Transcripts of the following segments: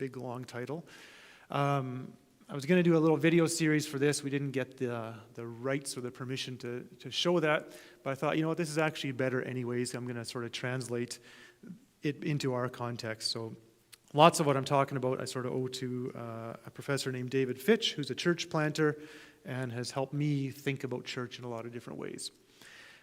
big, long title. I was going to do a little video series for this. We didn't get the rights or the permission to show that, but I thought, you know what, this is actually better anyways. I'm going to sort of translate it into our context. So lots of what I'm talking about I sort of owe to a professor named David Fitch, who's a church planter and has helped me think about church in a lot of different ways.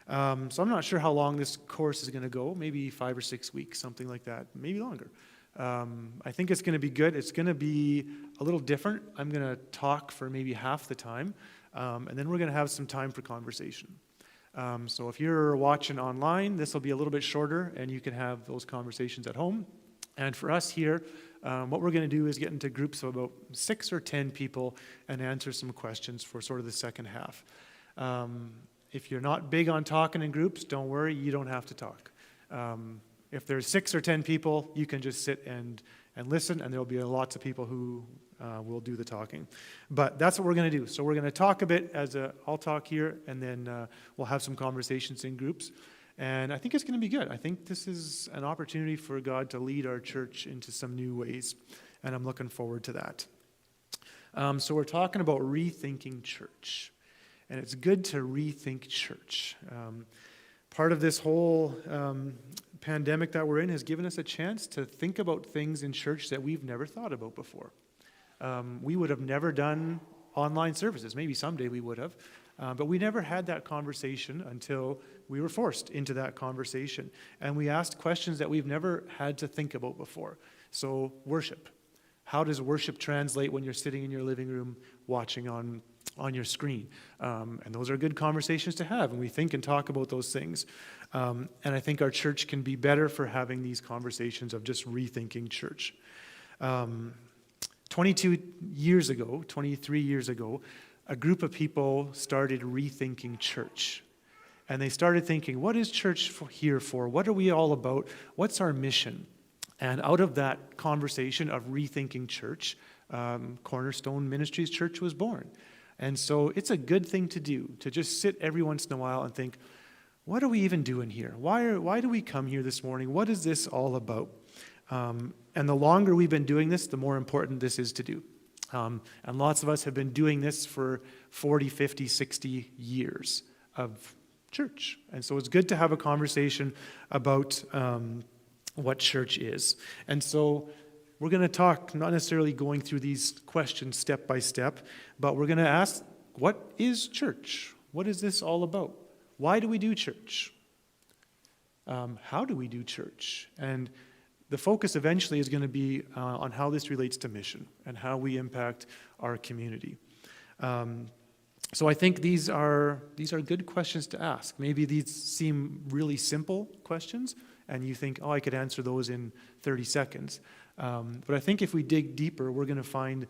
So I'm not sure how long this course is going to go, maybe 5 or 6 weeks, something like that, maybe longer. I think it's going to be good. It's going to be a little different. I'm going to talk for maybe half the time, and then we're going to have some time for conversation. So if you're watching online, this will be a little bit shorter, and you can have those conversations at home. And for us here, what we're going to do is get into groups of about 6 or 10 people and answer some questions for sort of the second half. If you're not big on talking in groups, don't worry, you don't have to talk. If there's 6 or 10 people, you can just sit and listen, and there'll be lots of people who will do the talking. But that's what we're going to do. So we're going to talk a bit I'll talk here, and then we'll have some conversations in groups. And I think it's going to be good. I think this is an opportunity for God to lead our church into some new ways, and I'm looking forward to that. So we're talking about rethinking church, and it's good to rethink church. Part of this whole pandemic that we're in has given us a chance to think about things in church that we've never thought about before. We would have never done online services. Maybe someday we would have. But we never had that conversation until we were forced into that conversation. And we asked questions that we've never had to think about before. So worship. How does worship translate when you're sitting in your living room watching on your screen? And those are good conversations to have, and we think and talk about those things. And I think our church can be better for having these conversations of just rethinking church. 23 years ago, a group of people started rethinking church. And they started thinking, what is church here for? What are we all about? What's our mission? And out of that conversation of rethinking church, Cornerstone Ministries Church was born. And so it's a good thing to do, to just sit every once in a while and think, what are we even doing here? Why do we come here this morning? What is this all about? And the longer we've been doing this, the more important this is to do. And lots of us have been doing this for 40, 50, 60 years of church. And so it's good to have a conversation about what church is. And so we're going to talk, not necessarily going through these questions step by step, but we're going to ask, what is church? What is this all about? Why do we do church? How do we do church? And the focus eventually is going to be on how this relates to mission and how we impact our community. So I think these are good questions to ask. Maybe these seem really simple questions, and you think, oh, I could answer those in 30 seconds. But I think if we dig deeper, we're going to find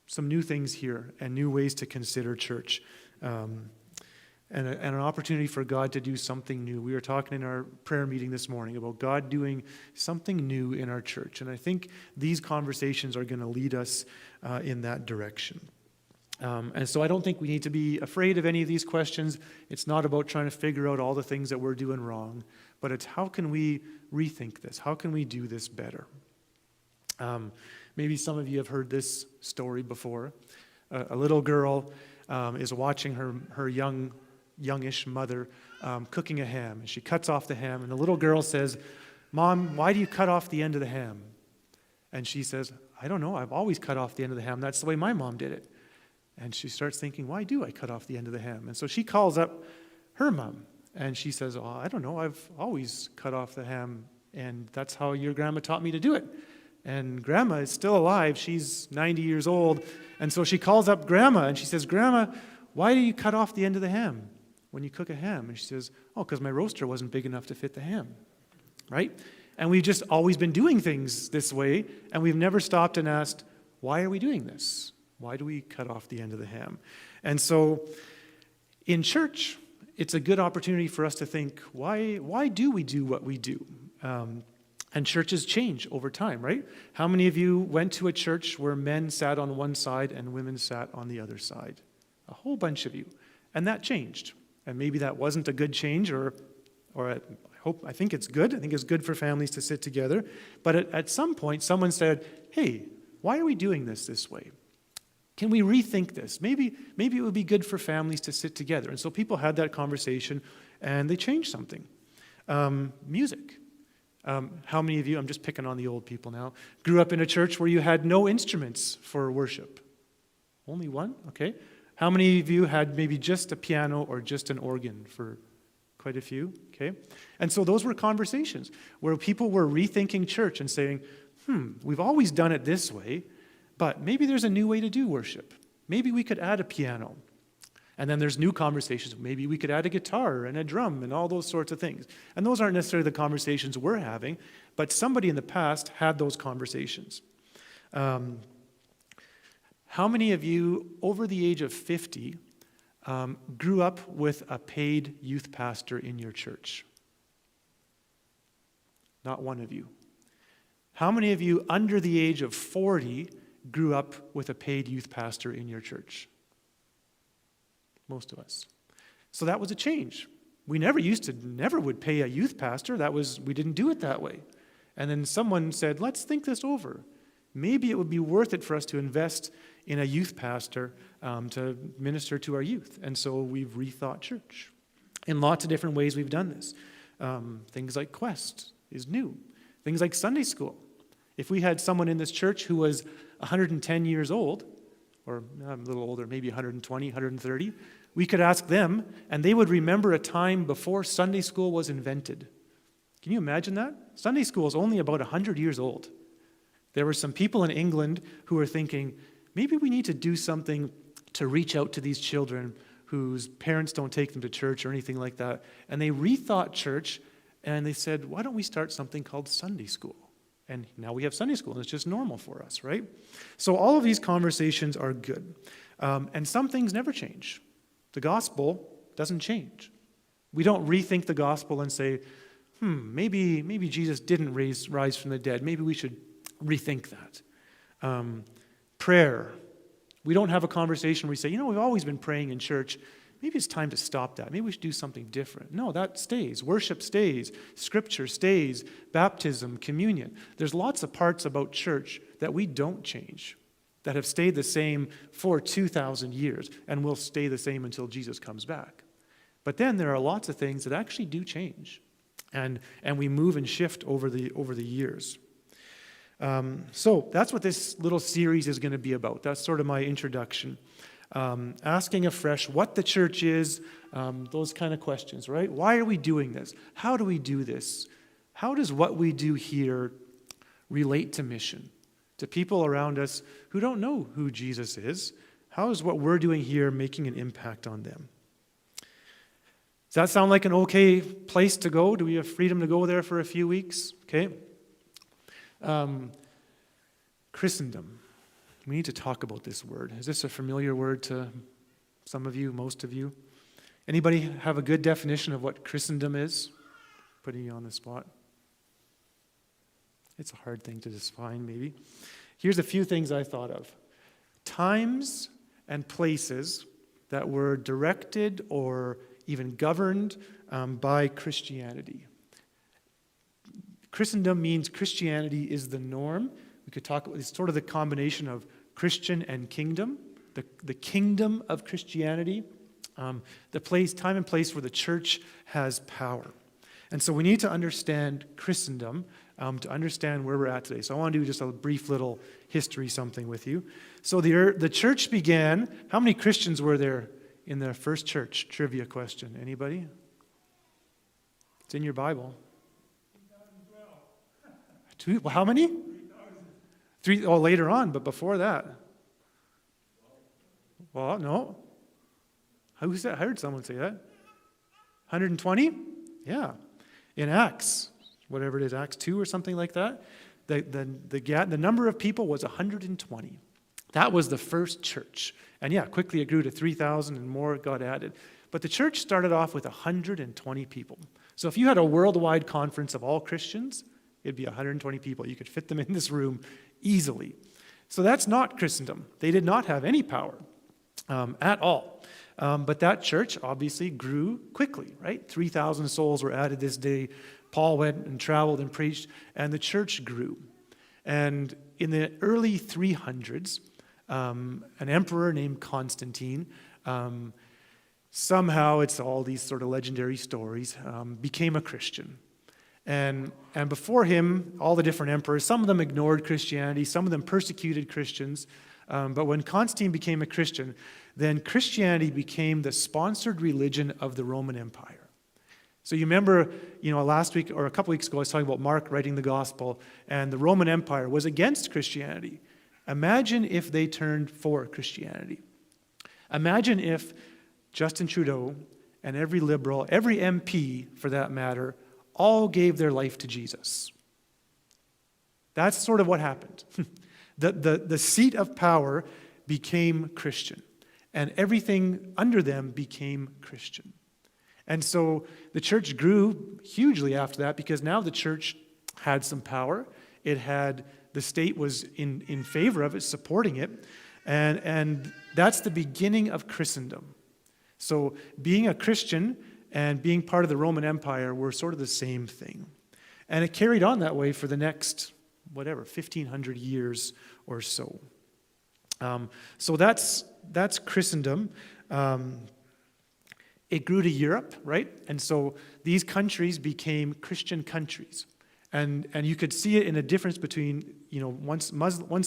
some new things here and new ways to consider church. And an opportunity for God to do something new. We were talking in our prayer meeting this morning about God doing something new in our church. And I think these conversations are going to lead us in that direction. And so I don't think we need to be afraid of any of these questions. It's not about trying to figure out all the things that we're doing wrong, but it's how can we rethink this? How can we do this better? Maybe some of you have heard this story before. A little girl is watching her youngish mother cooking a ham, and she cuts off the ham, and the little girl says, "Mom, why do you cut off the end of the ham?" And she says, "I don't know, I've always cut off the end of the ham. That's the way my mom did it." And she starts thinking, why do I cut off the end of the ham? And so she calls up her mom, and she says, "Oh, I don't know, I've always cut off the ham, and that's how your grandma taught me to do it." And grandma is still alive. She's 90 years old. And so she calls up grandma, and she says, "Grandma, why do you cut off the end of the ham when you cook a ham?" And she says, "Oh, because my roaster wasn't big enough to fit the ham." Right? And we've just always been doing things this way, and we've never stopped and asked, why are we doing this? Why do we cut off the end of the ham? And so in church, it's a good opportunity for us to think, why do we do what we do? And churches change over time, right? How many of you went to a church where men sat on one side and women sat on the other side? A whole bunch of you. And that changed. And maybe that wasn't a good change, or I I think it's good. I think it's good for families to sit together. But at some point, someone said, hey, why are we doing this way? Can we rethink this? Maybe it would be good for families to sit together. And so people had that conversation, and they changed something. Music. How many of you, I'm just picking on the old people now, grew up in a church where you had no instruments for worship? Only one? Okay. How many of you had maybe just a piano or just an organ? For quite a few, okay? And so those were conversations where people were rethinking church and saying, we've always done it this way, but maybe there's a new way to do worship. Maybe we could add a piano. And then there's new conversations. Maybe we could add a guitar and a drum and all those sorts of things. And those aren't necessarily the conversations we're having, but somebody in the past had those conversations. How many of you over the age of 50 grew up with a paid youth pastor in your church? Not one of you. How many of you under the age of 40 grew up with a paid youth pastor in your church? Most of us. So that was a change. We never would pay a youth pastor. We didn't do it that way. And then someone said, let's think this over. Maybe it would be worth it for us to invest in a youth pastor to minister to our youth. And so we've rethought church. In lots of different ways we've done this. Things like Quest is new. Things like Sunday school. If we had someone in this church who was 110 years old, or a little older, maybe 120, 130, we could ask them, and they would remember a time before Sunday school was invented. Can you imagine that? Sunday school is only about 100 years old. There were some people in England who were thinking, maybe we need to do something to reach out to these children whose parents don't take them to church or anything like that. And they rethought church, and they said, why don't we start something called Sunday school? And now we have Sunday school, and it's just normal for us, right? So all of these conversations are good. And some things never change. The gospel doesn't change. We don't rethink the gospel and say, maybe Jesus didn't rise from the dead. Maybe we should rethink that. Prayer. We don't have a conversation where we say, we've always been praying in church. Maybe it's time to stop that. Maybe we should do something different. No, that stays. Worship stays. Scripture stays. Baptism, communion. There's lots of parts about church that we don't change, that have stayed the same for 2,000 years and will stay the same until Jesus comes back. But then there are lots of things that actually do change, and we move and shift over the years. So that's what this little series is going to be about. That's sort of my introduction. Asking afresh what the church is, those kind of questions, right? Why are we doing this? How do we do this? How does what we do here relate to mission? To people around us who don't know who Jesus is, how is what we're doing here making an impact on them? Does that sound like an okay place to go? Do we have freedom to go there for a few weeks? Okay. Christendom. We need to talk about this word. Is this a familiar word to some of you, most of you? Anybody have a good definition of what Christendom is? Putting you on the spot. It's a hard thing to define, maybe. Here's a few things I thought of. Times and places that were directed or even governed by Christianity. Christendom means Christianity is the norm. We could talk about it's sort of the combination of Christian and kingdom, the kingdom of Christianity, the place, time and place where the church has power. And so we need to understand Christendom to understand where we're at today. So I want to do just a brief little history something with you. So the church began, how many Christians were there in the first church? Trivia question. Anybody? It's in your Bible. 2012. How many? 3,000. Oh, later on, but before that. Well, no. Who said? I heard someone say that. 120? Yeah. In Acts, whatever it is, Acts 2 or something like that, the number of people was 120. That was the first church. And yeah, quickly it grew to 3,000 and more got added. But the church started off with 120 people. So if you had a worldwide conference of all Christians, it'd be 120 people. You could fit them in this room easily. So that's not Christendom. They did not have any power at all. But that church obviously grew quickly, right? 3,000 souls were added this day. Paul went and traveled and preached, and the church grew. And in the early 300s, an emperor named Constantine, somehow, it's all these sort of legendary stories, became a Christian. And before him, all the different emperors, some of them ignored Christianity, some of them persecuted Christians. But when Constantine became a Christian, then Christianity became the sponsored religion of the Roman Empire. So you remember, last week or a couple weeks ago, I was talking about Mark writing the gospel, and the Roman Empire was against Christianity. Imagine if they turned for Christianity. Imagine if Justin Trudeau and every liberal, every MP for that matter, all gave their life to Jesus. That's sort of what happened. The seat of power became Christian, and everything under them became Christian. And so the church grew hugely after that, because now the church had some power. The state was in favor of it, supporting it, and that's the beginning of Christendom. So being a Christian and being part of the Roman Empire were sort of the same thing. And it carried on that way for the next, 1,500 years or so. So that's Christendom. It grew to Europe, right? And so these countries became Christian countries. And you could see it in a difference between, once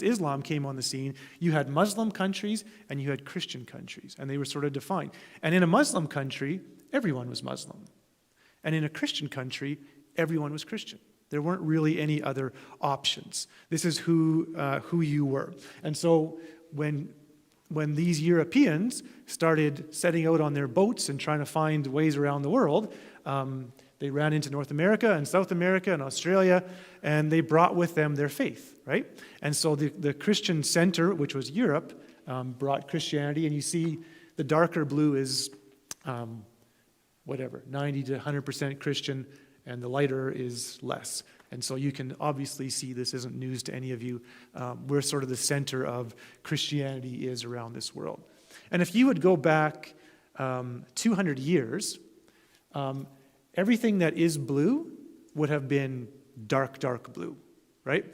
Islam came on the scene, you had Muslim countries and you had Christian countries, and they were sort of defined. And in a Muslim country, everyone was Muslim. And in a Christian country, everyone was Christian. There weren't really any other options. This is who you were. And so when these Europeans started setting out on their boats and trying to find ways around the world, they ran into North America and South America and Australia, and they brought with them their faith, right? And so the Christian center, which was Europe, brought Christianity, and you see the darker blue is 90 to 100% Christian, and the lighter is less. And so you can obviously see this isn't news to any of you. Where sort of the center of Christianity is around this world. And if you would go back 200 years, everything that is blue would have been dark blue, right?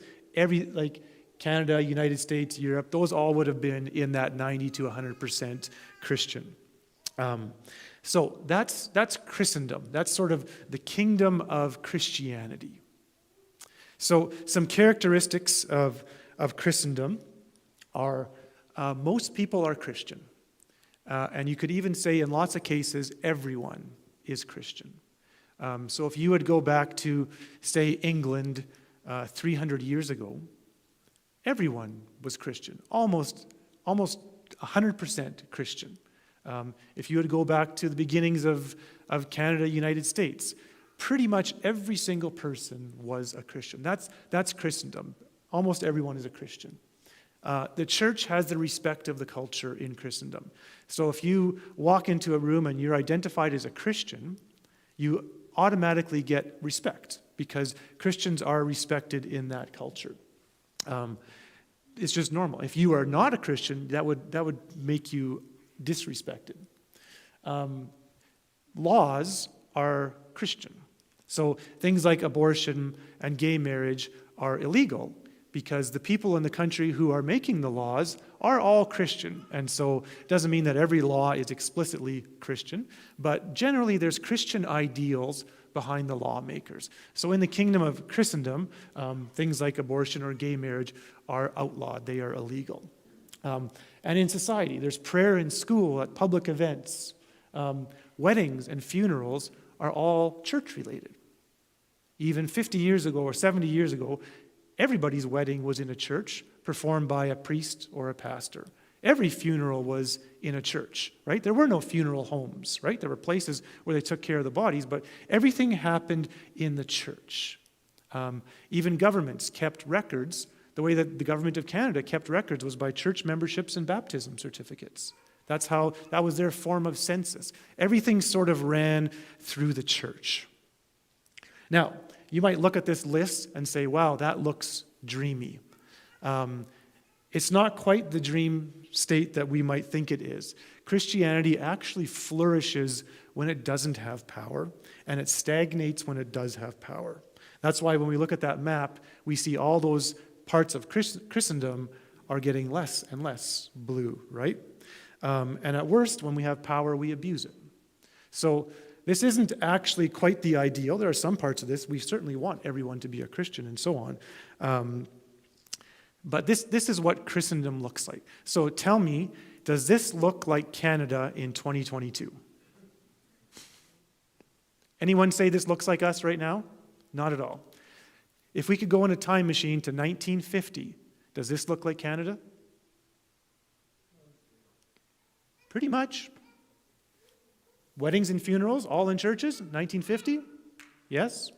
Canada, United States, Europe, those all would have been in that 90 to 100% Christian. So that's Christendom. That's sort of the kingdom of Christianity. So some characteristics of Christendom are most people are Christian. And you could even say in lots of cases, everyone is Christian. So if you would go back to, say, England 300 years ago, everyone was Christian, almost 100% Christian. If you would go back to the beginnings of Canada, United States, pretty much every single person was a Christian. That's Christendom. Almost everyone is a Christian. The church has the respect of the culture in Christendom. So if you walk into a room and you're identified as a Christian, you automatically get respect because Christians are respected in that culture. It's just normal. If you are not a Christian, that would make you disrespected. Laws are Christian. So things like abortion and gay marriage are illegal because the people in the country who are making the laws are all Christian. And so it doesn't mean that every law is explicitly Christian, but generally there's Christian ideals behind the lawmakers. So in the kingdom of Christendom, things like abortion or gay marriage are outlawed. They are illegal. And in society, there's prayer in school, at public events. Weddings and funerals are all church-related. Even 50 years ago or 70 years ago, everybody's wedding was in a church, performed by a priest or a pastor. Every funeral was in a church, right? There were no funeral homes, right? There were places where they took care of the bodies, but everything happened in the church. Even governments kept records. The way that the government of Canada kept records was by church memberships and baptism certificates. That was their form of census. Everything sort of ran through the church. Now, you might look at this list and say, wow, that looks dreamy. It's not quite the dream state that we might think it is. Christianity actually flourishes when it doesn't have power, and it stagnates when it does have power. That's why when we look at that map, we see all those parts of Christendom are getting less and less blue, right? And at worst, when we have power, we abuse it. So this isn't actually quite the ideal. There are some parts of this. We certainly want everyone to be a Christian and so on. But this is what Christendom looks like. So tell me, does this look like Canada in 2022? Anyone say this looks like us right now? Not at all. If we could go in a time machine to 1950, does this look like Canada? Pretty much. Weddings and funerals, all in churches, 1950? Yes.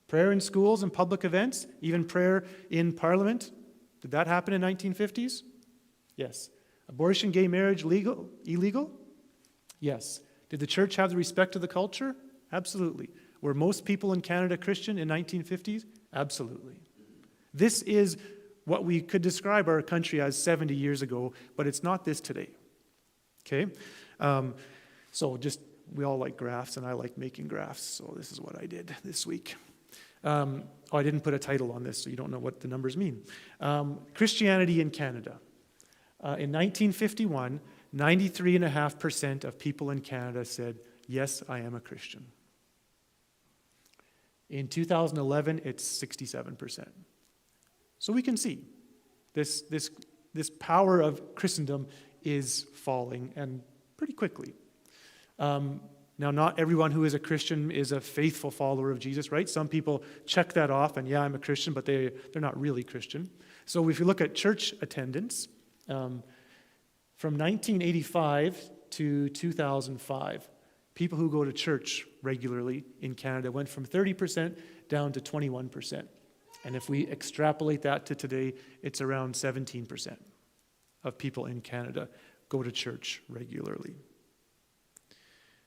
Prayer in schools and public events, even prayer in Parliament. Did that happen in 1950s? Yes. Abortion, gay marriage, illegal? Yes. Did the church have the respect of the culture? Absolutely. Were most people in Canada Christian in 1950s? Absolutely. This is what we could describe our country as 70 years ago, but it's not this today. Okay? We all like graphs, and I like making graphs, so this is what I did this week. I didn't put a title on this, so you don't know what the numbers mean. Christianity in Canada. In 1951, 93.5% of people in Canada said, yes, I am a Christian. In 2011, it's 67%. So we can see this power of Christendom is falling, and pretty quickly. Now, not everyone who is a Christian is a faithful follower of Jesus, right? Some people check that off, and yeah, I'm a Christian, but they're not really Christian. So if you look at church attendance, from 1985 to 2005, people who go to church regularly in Canada went from 30% down to 21%. And if we extrapolate that to today, it's around 17% of people in Canada go to church regularly.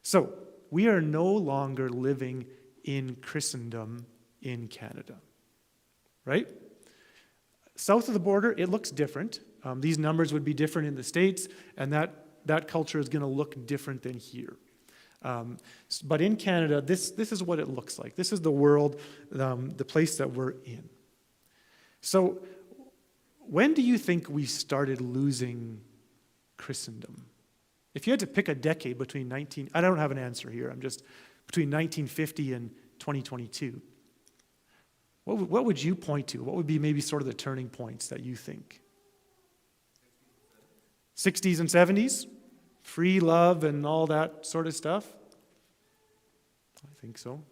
So, we are no longer living in Christendom in Canada, right? South of the border, it looks different. These numbers would be different in the States, and that culture is going to look different than here. But in Canada, this is what it looks like. This is the world, the place that we're in. So, when do you think we started losing Christendom? If you had to pick a decade between I don't have an answer here, I'm just between 1950 and 2022, what would you point to? What would be maybe sort of the turning points that you think? 60s and 70s? Free love and all that sort of stuff? I think so.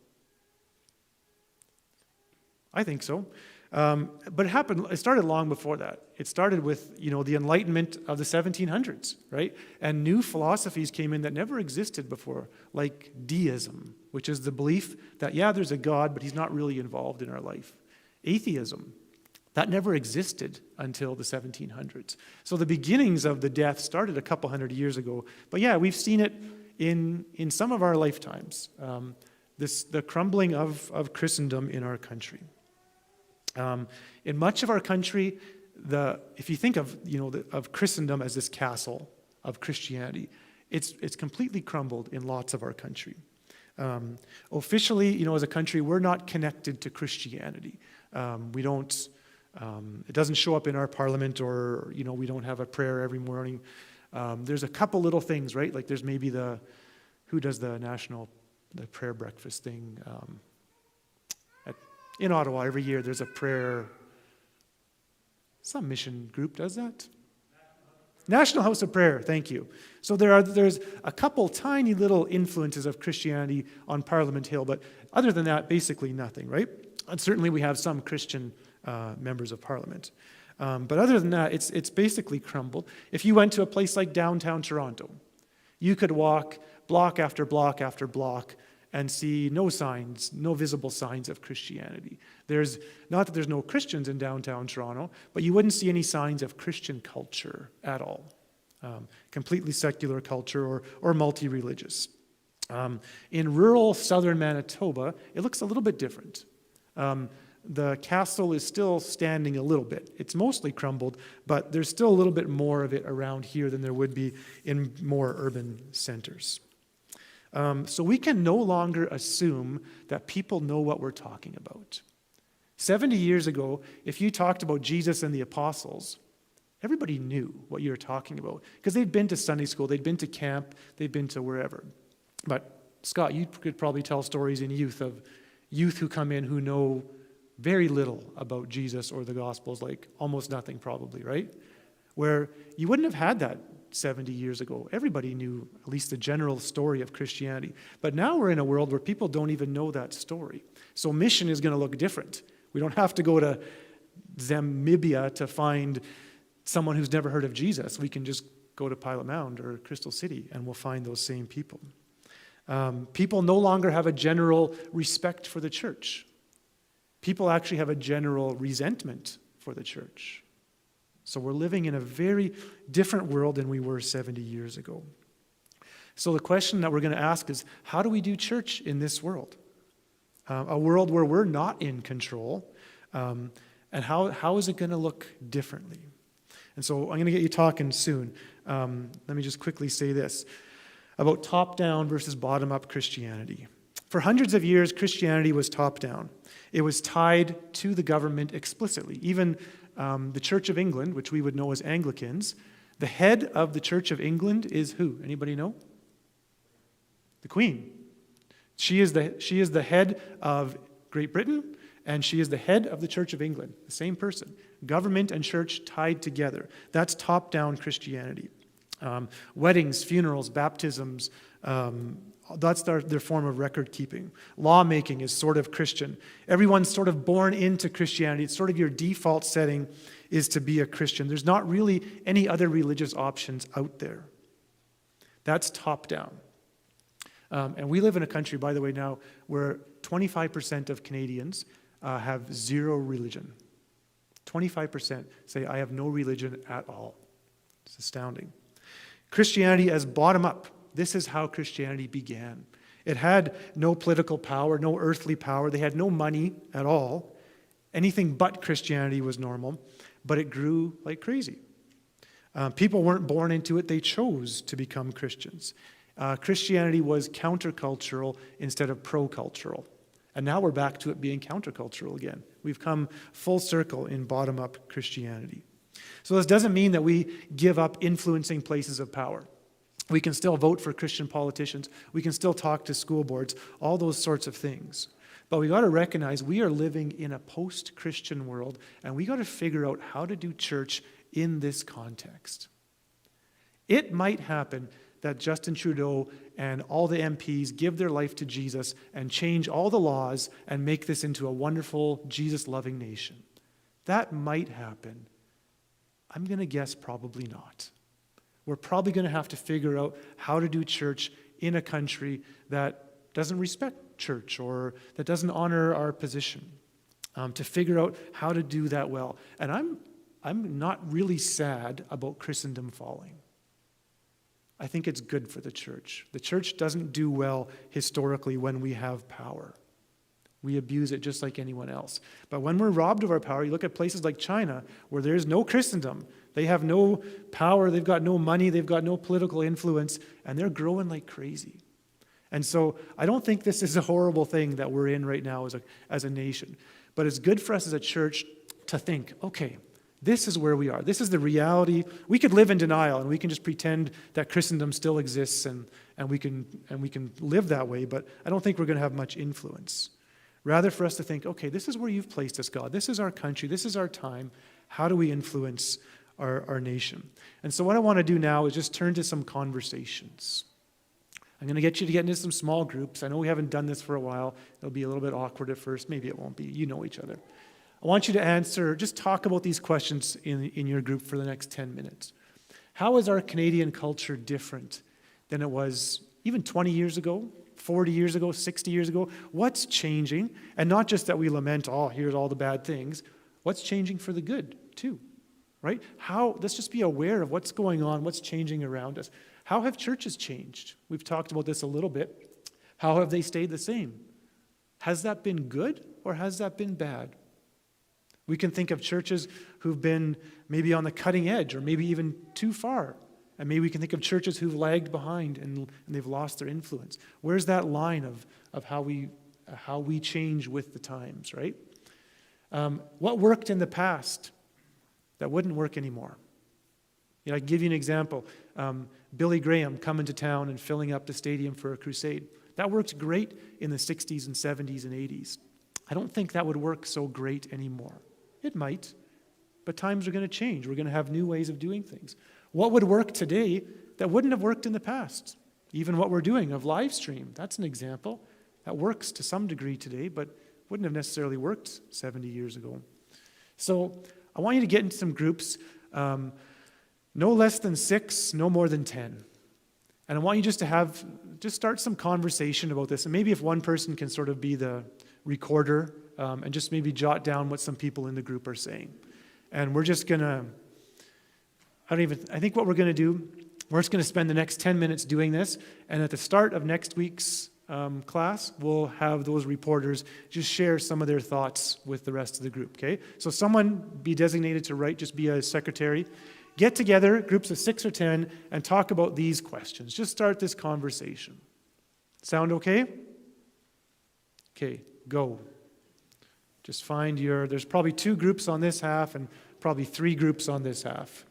But it started long before that. It started with, the Enlightenment of the 1700s, right? And new philosophies came in that never existed before, like deism, which is the belief that, there's a God, but he's not really involved in our life. Atheism, that never existed until the 1700s. So the beginnings of the death started a couple hundred years ago. But we've seen it in some of our lifetimes, the crumbling of Christendom in our country. In much of our country, if you think of of Christendom as this castle of Christianity, it's completely crumbled in lots of our country. Officially, as a country, we're not connected to Christianity. We don't. It doesn't show up in our parliament, or we don't have a prayer every morning. There's a couple little things, right? Like there's maybe who does the prayer breakfast thing. In Ottawa, every year there's a prayer. Some mission group does that. National House of Prayer, thank you. So there's a couple tiny little influences of Christianity on Parliament Hill, but other than that, basically nothing, right? And certainly we have some Christian members of Parliament. But other than that, it's basically crumbled. If you went to a place like downtown Toronto, you could walk block after block after block and see no visible signs of Christianity. Not that there's no Christians in downtown Toronto, but you wouldn't see any signs of Christian culture at all. Completely secular culture or multi-religious. In rural southern Manitoba, it looks a little bit different. the castle is still standing a little bit. It's mostly crumbled, but there's still a little bit more of it around here than there would be in more urban centers. So we can no longer assume that people know what we're talking about. 70 years ago, if you talked about Jesus and the apostles, everybody knew what you were talking about because they'd been to Sunday school, they'd been to camp, they'd been to wherever. But Scott, you could probably tell stories in youth of youth who come in who know very little about Jesus or the Gospels, like almost nothing probably, right? Where you wouldn't have had that 70 years ago. Everybody knew at least the general story of Christianity. But now we're in a world where people don't even know that story. So mission is going to look different. We don't have to go to Zamibia to find someone who's never heard of Jesus. We can just go to Pilot Mound or Crystal City and we'll find those same people. People no longer have a general respect for the church. People actually have a general resentment for the church. So we're living in a very different world than we were 70 years ago. So the question that we're going to ask is, how do we do church in this world? A world where we're not in control, and how is it going to look differently? And so I'm going to get you talking soon. Let me just quickly say this about top-down versus bottom-up Christianity. For hundreds of years, Christianity was top-down. It was tied to the government explicitly. Even the Church of England, which we would know as Anglicans, the head of the Church of England is who? Anybody know? The Queen. She is the head of Great Britain, and she is the head of the Church of England, the same person. Government and church tied together. That's top-down Christianity. Weddings, funerals, baptisms, that's their form of record keeping. Lawmaking is sort of Christian. Everyone's sort of born into Christianity. It's sort of your default setting is to be a Christian. There's not really any other religious options out there. That's top-down. And we live in a country, by the way, now where 25% of Canadians have zero religion. 25% say, I have no religion at all. It's astounding. Christianity as bottom-up. This is how Christianity began. It had no political power, no earthly power. They had no money at all. Anything but Christianity was normal, but it grew like crazy. People weren't born into it. They chose to become Christians. Christianity was countercultural instead of pro-cultural. And now we're back to it being countercultural again. We've come full circle in bottom-up Christianity. So this doesn't mean that we give up influencing places of power. We can still vote for Christian politicians. We can still talk to school boards, all those sorts of things. But we got to recognize we are living in a post-Christian world, and we got to figure out how to do church in this context. It might happen that Justin Trudeau and all the MPs give their life to Jesus and change all the laws and make this into a wonderful, Jesus-loving nation. That might happen. I'm going to guess probably not. We're probably going to have to figure out how to do church in a country that doesn't respect church or that doesn't honor our position, to figure out how to do that well. And I'm not really sad about Christendom falling. I think it's good for the church. The church doesn't do well historically when we have power. We abuse it just like anyone else. But when we're robbed of our power, you look at places like China where there's no Christendom. They have no power, they've got no money, they've got no political influence, and they're growing like crazy. And so I don't think this is a horrible thing that we're in right now as a nation. But it's good for us as a church to think, okay, this is where we are. This is the reality. We could live in denial and we can just pretend that Christendom still exists and we can live that way, but I don't think we're going to have much influence. Rather for us to think, okay, this is where you've placed us, God. This is our country. This is our time. How do we influence our nation? And so what I want to do now is just turn to some conversations. I'm going to get you to get into some small groups. I know we haven't done this for a while. It'll be a little bit awkward at first. Maybe it won't be. You know each other. I want you to answer, just talk about these questions in your group for the next 10 minutes. How is our Canadian culture different than it was even 20 years ago, 40 years ago, 60 years ago? What's changing? And not just that we lament, oh, here's all the bad things. What's changing for the good, too? Right? Let's just be aware of what's going on, what's changing around us. How have churches changed? We've talked about this a little bit. How have they stayed the same? Has that been good or has that been bad? We can think of churches who've been maybe on the cutting edge or maybe even too far. And maybe we can think of churches who've lagged behind and they've lost their influence. Where's that line of how we change with the times, right? What worked in the past that wouldn't work anymore? I can give you an example. Billy Graham coming to town and filling up the stadium for a crusade. That worked great in the 60s and 70s and 80s. I don't think that would work so great anymore. It might, but times are going to change. We're going to have new ways of doing things. What would work today that wouldn't have worked in the past? Even what we're doing of live stream, that's an example. That works to some degree today, but wouldn't have necessarily worked 70 years ago. So I want you to get into some groups, no less than 6, no more than 10. And I want you just start some conversation about this. And maybe if one person can sort of be the recorder and just maybe jot down what some people in the group are saying. And we're just going to, I think what we're going to do, we're just going to spend the next 10 minutes doing this. And at the start of next week's class, we'll have those reporters just share some of their thoughts with the rest of the group, okay? So someone be designated to write, just be a secretary. Get together, groups of 6 or 10, and talk about these questions. Just start this conversation. Sound okay? Okay, go. Just find there's probably 2 groups on this half and probably 3 groups on this half.